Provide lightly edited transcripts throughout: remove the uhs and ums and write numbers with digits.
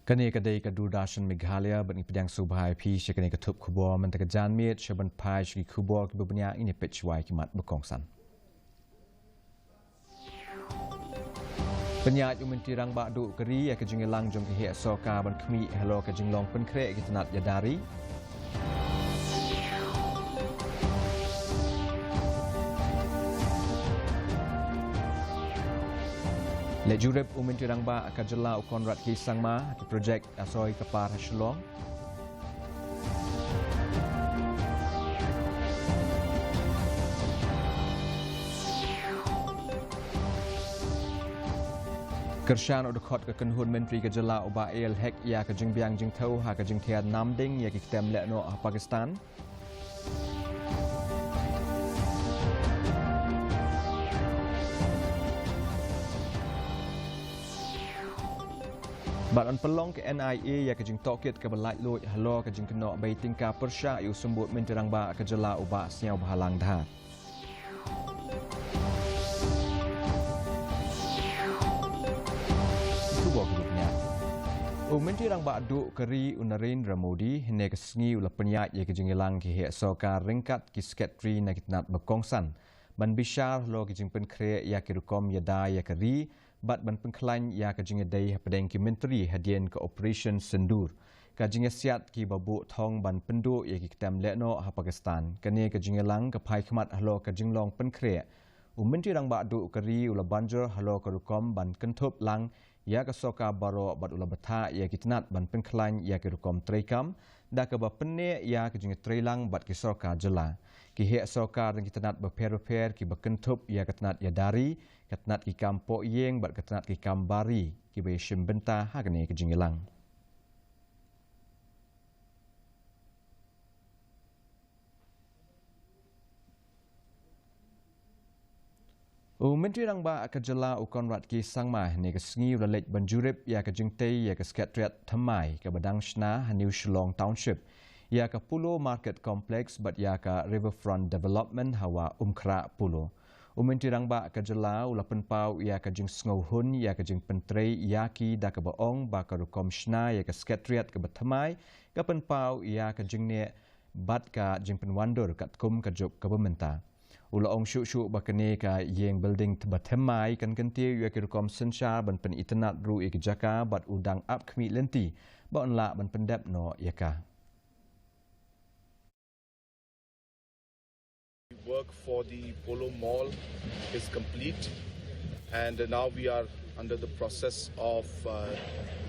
Kani kadai kadudashan Meghalaya bani pedang subhai pi syakani ketup kubur mentakajan mit syaban pai syaki kubur kibubnya ini pecwai kimat berkongsan. Penyat umentirang bakdu keri ya kejingilang jom kihik soka ban kemi halo kejinglong penkrek kitanat yadari. Lek jurep umentirang ba kajela ukon rat kisang ma ki projek asoi kapar haslong. Kershan odokot ke kenhun menteri kejela uba el hek ya kejing biang jing tau ha kejing tiad namding ya ki kitem lekno Pakistan. Badan pelong ke NIA ya kejing tokit ke belait lut halo kejing kena bai tingkah persya yu sembut menterang ba kejela uba siau bahalang dah. Mentirang ba duk keri Narendra Modi hene kesengi ula penyat ya kejingilang ki hek soka ringkat ki sekretari na kitnat berkongsan ban bishar lo kejing penkre ya ki rukom ya da ya keri bat ban pengklan ya kejing dai pedeng ki menteri hadian ke operation sendur kejing siat ki babu thong ban penduk ya ki kitam lekno ha Pakistan kene kejingilang ke pai khmat halo kejinglong penkre mentirang ba duk keri ula banjur halo ke rukom ban kentup lang ya ke soka baro bat ula betha ya kitnat ban pengklan ya ke rukom trekam da ke ba penne ya ke jing trelang bat ki soka jela ki hek soka dan kitnat beper-per ki bekentup ya kitnat ya dari kitnat ki kampo yeng bat kitnat ki kambari ki be shimbenta hagne ke jingilang. Menteri rang ba kejela ukon rat ki sangmah ni kesengi relate banjurip ya ke jingtei ya ke sekretariat thamai ke badang shna New Shillong Township ya ke Pulo Market Complex bat ya ke Riverfront Development hawa umkra Pulo. Menteri rang ba kejela ula penpau ya ke jing sngohun ya ke jing pentrei ya ki da ke baong ba ke rukom shna ya ke sekretariat ke bathamai ke penpau ya ke jing ne bat ka jing penwandur kat kum ke juk ke pemerintah. Ula ong syuk-syuk bakane ka yeng building batemai kan kentir yu ki rukom sensar ban pen internet ru ik jaka bat udang ap kmi lenti ba onla ban pendep no yaka. Work for the Polo Mall is complete and now we are under the process of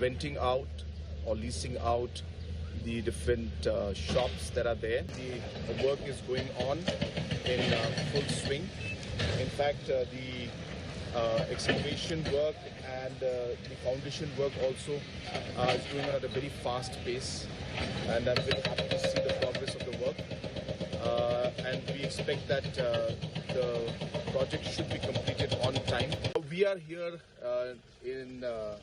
renting out or leasing out the different shops that are there. The work is going on in full swing. In fact, the excavation work and the foundation work also is going on at a very fast pace, and I'm very happy to see the progress of the work. And we expect that the project should be completed on time. We are here in the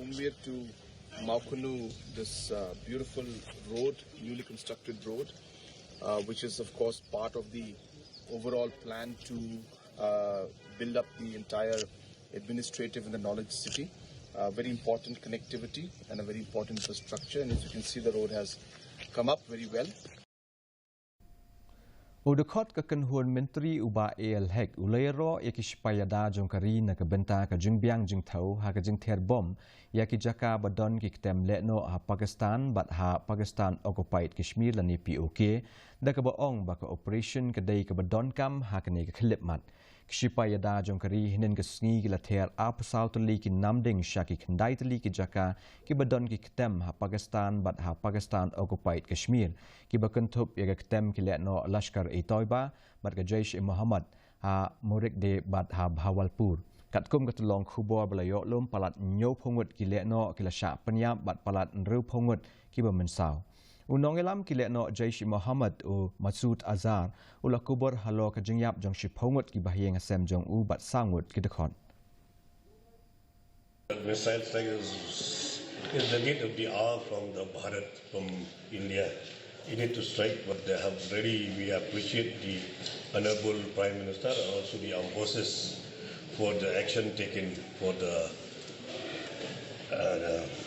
Umbir to Maukunu, this beautiful road, newly constructed road, which is of course part of the overall plan to build up the entire administrative and the knowledge city. Very important connectivity and a very important infrastructure, and as you can see the road has come up very well. Udakot ke kenhuan menteri uba el hek ulayro ya ki supaya jong kari na kebenta ke jing biang jing tau ha ke jing ter bom ya ki jaka badon ki ketem lekno ha Pakistan bat ha Pakistan occupied Kashmir lani POK da ke baong ba ke operation ke dai ke badon kam ha ke ne ke klip mat ki supaya jong kari hinen ke sngi ki la ter ap sau tli ki namding shaki khandai tli ki jaka ki badon ki ketem ha Pakistan bat ha Pakistan occupied Kashmir ki bakentup ya ke ketem ki lekno lashkar Toiba bat ke Jaish Muhammad ha murik de bat ha Bahawalpur kat kum katulong khubor belayok lom palat nyo phongut ki lekno ki la sha penyap bat palat nru phongut ki bamensau unong elam ki lekno Jaish Muhammad u Masud Azhar ula kubur halo ka jingyap jong shi phongut ki bahyeng asem jong u bat sangut ki dekhon. Missile strike is the need of the hour from the Bharat, from India. You need to strike what they have ready. We appreciate the Honorable Prime Minister and also the armed forces for the action taken for the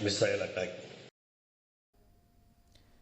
missile attack.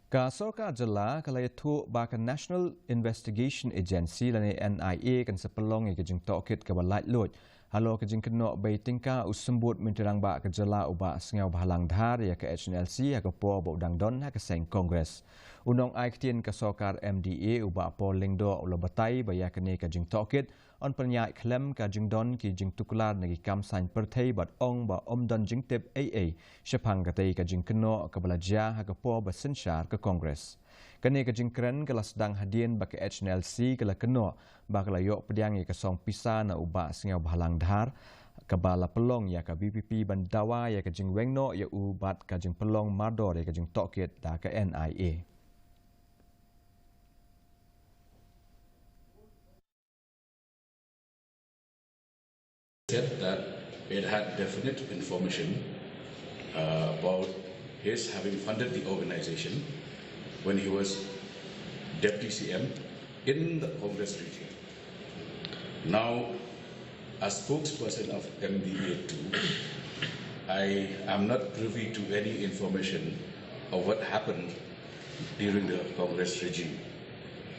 Ka sorka jala kalaya thu ba ka National Investigation Agency lani NIA kan sepelong ke jing tokit ka balait lot halo ke jing keno bay tingka usembut mintirang ba ka jala uba sengau bahalang dhar ya ke HNLC ya ke po bo dang don ha ke seng Congress unong ai ktien ka sokar MDA uba po lingdo ulo batai ba ya ke ne ka jing tokit on penyai klem ka jing don ki jing tukular nagi kam sain perthei bat ong ba don jing tip AA shepang ka tei ka jing keno ka balaja ha ka po ba sensyar ke Congress kene ka jing kren kala sedang hadien ba ke HNLC kala keno ba kala yok pediang ka song pisa na uba singau bahalang dhar kabala pelong ya ka BPP bandawa ya ka jing wengno ya ubat ka jing pelong mardor ya ka jing tokit da ka NIA said that it had definite information about his having funded the organization when he was deputy CM in the Congress region. Now, as spokesperson of MDA2, I am not privy to any information of what happened during the Congress regime.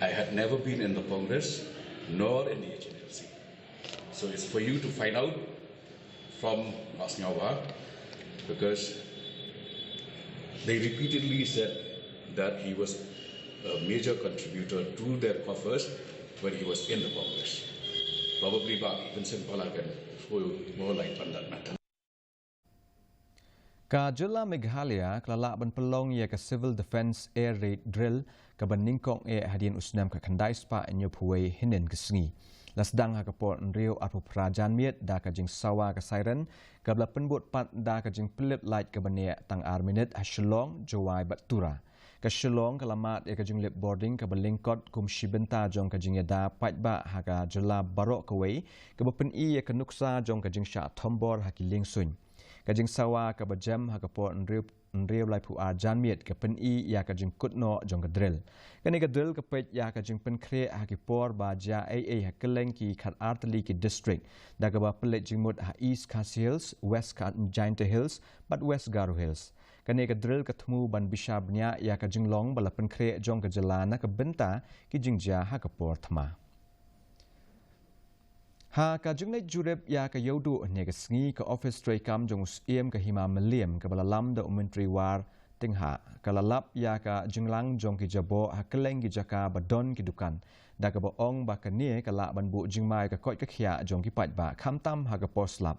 I had never been in the Congress nor in the HNLC. So it's for you to find out from Asnyawa, because they repeatedly said that he was a major contributor to their coffers when he was in the Congress. Probably Vincent Pala can throw more light on that matter. Ka jela Meghalaya kelala ban pelong ya ka civil defense air raid drill ka ban ningkong e hadian usnam ka kandai spa nyophuai hinen kesengi lasdang ha ka por nriu atpu prajan miet da ka jing sawa ka siren ka bla penbut pat da ka jing pelip light ka bania tang ar minute ha shlong jawai batura ka shlong ka lamat ya ka jing lip boarding ka balingkot kum shibenta jong ka jing da pat ba ha ka jela barok ka wei ka bapen i ya ka nuksa jong ka jing sha thombor ha ki lingsun kajing sawa ka bajam ha ka por nriu lai pu ar jan miet ka pen i ya ka jing kutno jong ka drill kani ka drill ka pet ya ka jing pen kre ha ki por ba ja AA ha keleng ki khat artli ki district da ka ba pelet jing mut ha East Khasi Hills West Giant Hills but West Garo Hills kani ka drill ka thmu ban bisha bnya ya ka jing long bala pen kre jong ka jalana ka benta ki jing ja ha ka por thma ha ka jungnai jurep ya ka yodu ne ka sngi ka office tray kam jong em ka hima meliam ka balalam da umentri war tingha ka lalap ya ka jinglang jong ki jabo ha keleng ki jaka badon ki dukan da ka ba ong ba ka ne ka la ban bu jingmai ka koi ka khia jong ki pat ba kham tam ha ka poslap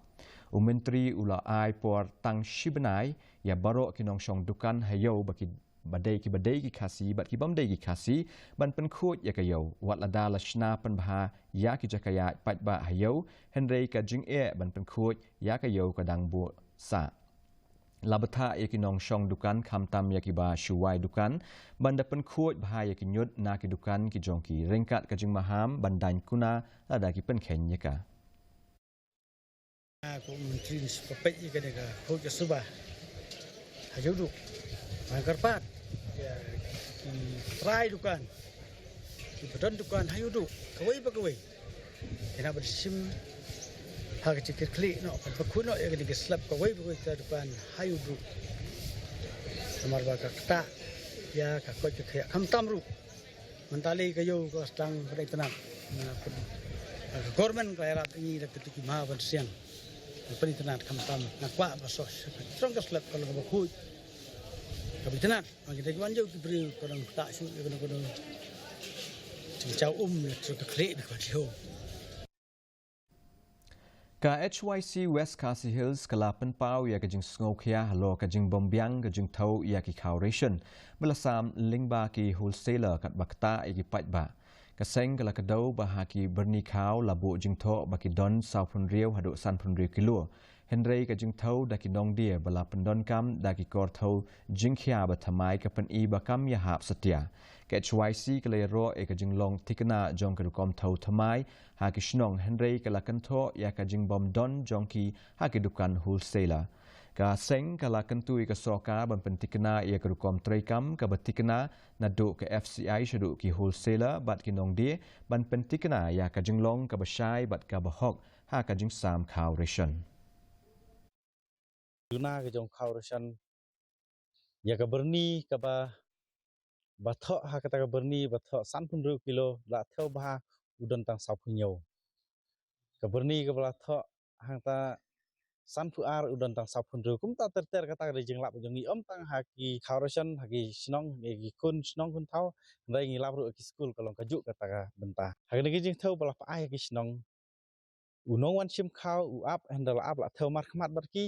umentri ula ai por tang shibnai ya baro ki nong shong dukan hayo ba ki badai ki khasi bat ki bamdai ki khasi ban pen khut ya ka yo wat lada lashna pen bha ya ki jakaya pat ba hayo henry ka jing e ban pen khut ya ka yo ka dang bu sa labatha ya ki nong shong dukan kham tam ya ki ba shuwai dukan ban da pen khut bha ya ki nyut na ki dukan ki jong ki ringkat ka jing maham ban dan kuna lada ki pen khen ya ka ko menteri sepepek ka dega khut ka subah hayo du Karpat, ya, try dukan, badan dukan, hayu duk, kawai bakawai. Kena bersim, harga cikir klik, no, berkun no, ya kena keslap kawai bakawai kita dukan, hayu duk. Samar bakal ketak, ya, kakoi kekaya, kam tamru, mentali kayu kau sedang pada tenang. Korban kelahiran ini dah ketika maha bersiang, pada tenang kam tam, nakwa basos, strong keslap kalau bakui. Tapi tenang, kita jual jauh diberi kadang tak sih, kadang jauh cerita klik nak jauh. Ka HYC West Khasi Hills kalapan pau ya kajing sngokia halo kajing bombyang kajing thau ya ki khauration belasam lingba ki wholesaler kat bakta ya ki patba kaseng kala kadau bah ki berni khau labu jing tho baki don sau phun riau hadu san phun riau kilo Henry ka jing thau da ki nong dia bala pendon kam da ki kor thau jing khia ba thamai ka pen i ba kam ya hap satya ka HYC ka le ro e ka jing long tikna jong ka kom thau thamai ha ki shnong Henry ka la kan tho ya ka jing bom don jong ki ha ki dukan wholesaler ka seng ka la kan tu ka soka ban pen tikna ya ka kom trai kam ka ba tikna na do ka FCI shadu ki wholesaler bat ki nong dia ban pen tikna ya ka jing long ka ba shai bat ka ba hok ha ka jing sam khau ration Yuna ke jong kawasan ya ke berni ke bathok ha kata ke berni bathok 30 kilo la theo bah udan tang sau punyo ke berni ke bathok hang ta san pu ar udan tang sau pun kum ta ter kata ke jeng lap jong ni tang haki kawasan haki sinong gi kun sinong kun thau ndai ngi lap ru ki school kalong kajuk kata ka benta haki ni jeng theo bala pa ai ki sinong unong wan sim khau u up handle up la theo mar khmat bar ki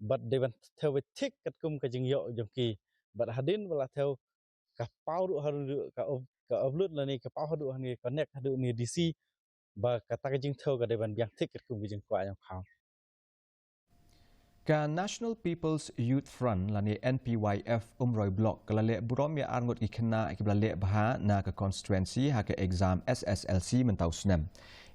but they went theo with thick kat kum ka jeng yo jong ki but hadin bala theo ka pau du haru ka upload la ni ka pau hadu ni connect hadu ni DC ba kata ka jing thau ka de ban biang thik kum jing kwa yang khau Ka National People's Youth Front lani NPYF umroi blok kalale burom ya arngot ki kena ki blale baha na ka constituency ha ka exam SSLC mentau snem.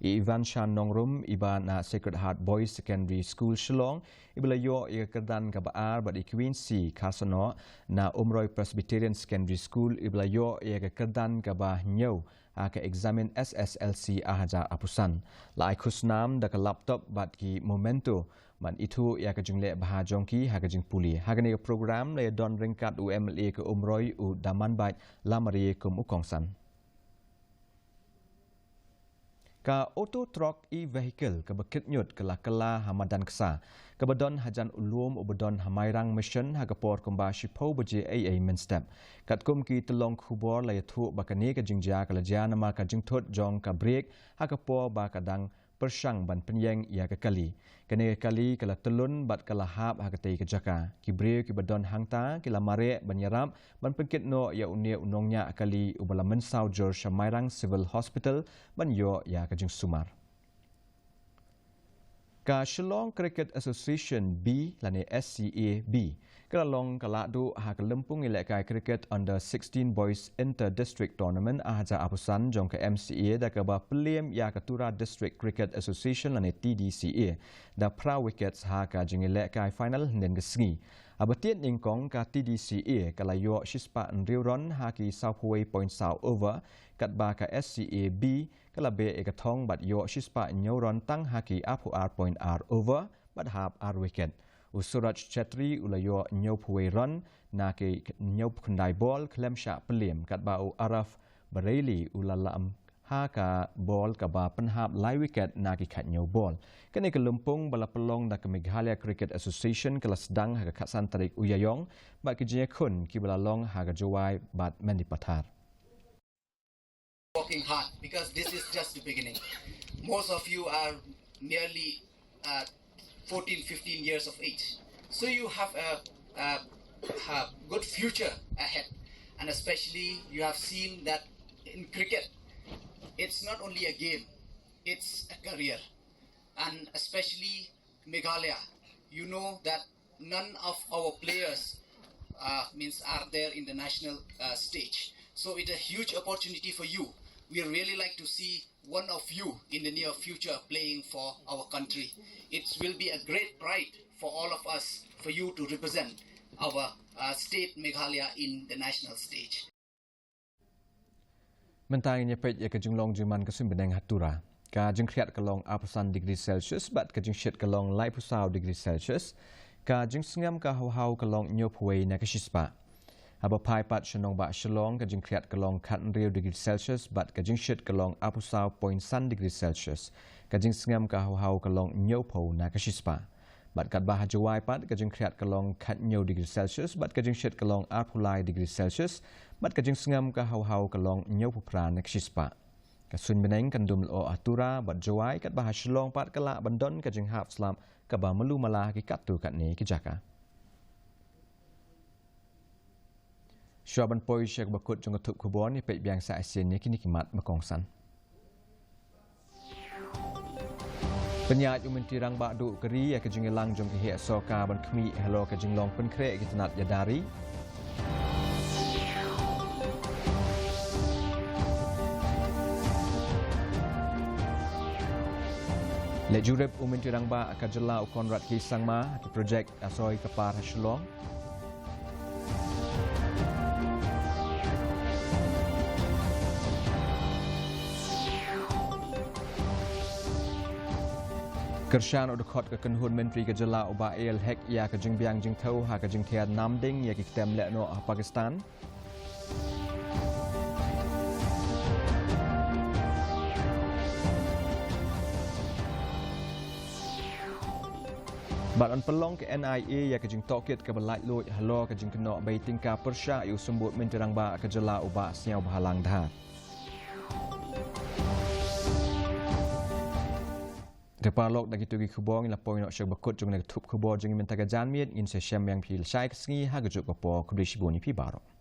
Ivan Shan Nongrum iba na Sacred Heart Boys Secondary School Shillong ibla yo ya kedan ka baar ba di Quincy Kasano na umroi Presbyterian Secondary School ibla yo ya ka kedan ka ba nyau ha ka examin SSLC ahaja apusan. Lai khusnam da ka laptop bat ki momento man itu ya ka jingle baha jongki ha ka jing puli ha ka ni program le don ringkat UMLA ke umroi u daman bai lamari kum ukongsan ka auto truck e-vehicle ke bekit nyut ke lakala hamadan kesa ke bedon hajan ulum u bedon hamairang mission ha ke por kumba shipo beje AA minstep kat kum ki telong khubor la yathu bakani ke jingja ke laja nama ka jingthot jong ka break ha ke por ba kadang persang ban penyeng ia ke kali kene kali kala telun bat kala hab ha kete ke jaka ki breu ki badon hangta ki lamare banyarap ban pengkit no ya unia unongnya kali ubala mensau jor Shamairang Civil Hospital ban yo ya ke jing sumar ka Shillong Cricket Association B lani SCA B kelalong kaladu ha kelempung ilekai cricket under 16 boys inter district tournament ahaja apusan jong ke MCA da ke ba peliem ya ketura district cricket association lani TDCA da pra wickets ha ka jing ilekai final nen gesngi abatiet ningkong ka TDCA kalayo shispa nriuron ha ki southway point south over kat ba ka SCA B kalabe ekathong bat yo shispa nyauron tang ha ki apu r point r over bat hap r wicket Usuraj Chetri ulayo nyop huwe run na ke nyop kundai ball klem sha peliem kat bau Araf Bareilly ulalam ha ka ball ka ba penhap lai wicket na ki khat nyau ball kene ke lumpung bala pelong da ke Meghalaya Cricket Association kelas sedang ha ka khatsan tarik uyayong ba ke je khun ki bala long ha ka jowai bat mendipathar working hard because this is just the beginning. Most of you are nearly 14-15 years of age. So you have a good future ahead. And especially you have seen that in cricket, it's not only a game, it's a career. And especially Meghalaya, you know that none of our players are there in the national stage. So it's a huge opportunity for you. We really like to see one of you in the near future playing for our country. It will be a great pride for all of us for you to represent our state Meghalaya in the national stage. Mentang nyepet ya kejunglong juman kesim beneng hatura ka jengkriat kelong apusan degree Celsius bat ka jengshit kelong lai pusau degree Celsius ka jengsngam ka hau kelong nyopwei na keshispa aba pai pat shenong ba shalong ka jengkriat kelong khat riu degree Celsius bat ka jengshit kelong apusau point san degree Celsius ka jengsngam ka hau kelong nyopo na keshispa bat kat bah jawai pat ka jengkriat kelong khat nyo degree Celsius bat ka jengshit kelong apulai degree Celsius bat ka jengsngam ka hau kelong nyopo pra na keshispa Kasun beneng kandum lo atura bat jawai kat bah shalong pat kala bandon ka jenghap slam ka ba melu malah ki katu kat ni ki jaka Syaban poi syek bakut jong tup kubon ni pek biang sa asin ni kini kimat makongsan. Penyat umin tirang bak duk keri ya kejingilang jong ke soka ban kemi hello kejinglong pen krek kitanat yadari. Lek jurep umin tirang bak kajela ukonrat kisang ma di projek asoi kepar hasilong. Kershan od khot ke kenhun menteri ke jela uba el hek ya ke jing biang jing thau ha ke jing thea nam ding ya ki tem le no Pakistan. Bat on pelong ke NIA ya ke jing tokit ke belait loi halo ke jing kena bai tingka persya yu sembut menterang ba ke jela uba siau bahalang dah. Kepalok dagi tugi kubong ila poin nak syok bakut jung nak tup kubor jung minta ke janmiet in se syam yang pil syai kesengi ha gejuk papo kudri shibuni pi baro.